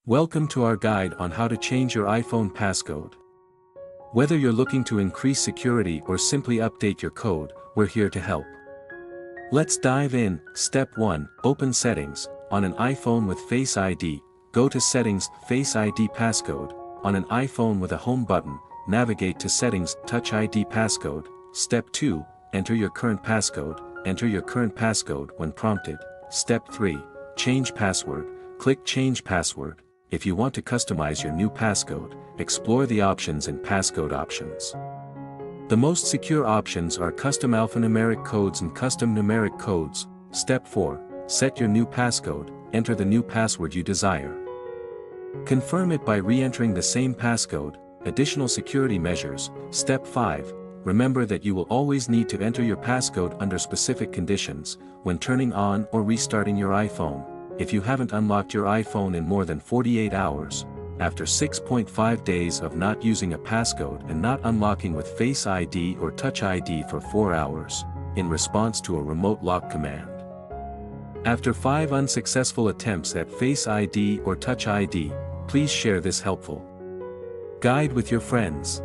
Welcome to our guide on how to change your iPhone passcode. Whether you're looking to increase security or simply update your code, we're here to help. Let's dive in. Step 1. Open Settings. On an iPhone with Face ID, go to Settings, Face ID Passcode. On an iPhone with a Home button, navigate to Settings, Touch ID Passcode. Step 2. Enter your current passcode. Enter your current passcode when prompted. Step 3. Change password. Click Change Password. If you want to customize your new passcode, explore the options in Passcode Options. The most secure options are custom alphanumeric codes and custom numeric codes. Step 4. Set your new passcode. Enter the new password you desire. Confirm it by re-entering the same passcode. Additional security measures. Step 5. Remember that you will always need to enter your passcode under specific conditions, when turning on or restarting your iPhone. If you haven't unlocked your iPhone in more than 48 hours, after 6.5 days of not using a passcode and not unlocking with Face ID or Touch ID for 4 hours, in response to a remote lock command. After 5 unsuccessful attempts at Face ID or Touch ID, please share this helpful guide with your friends.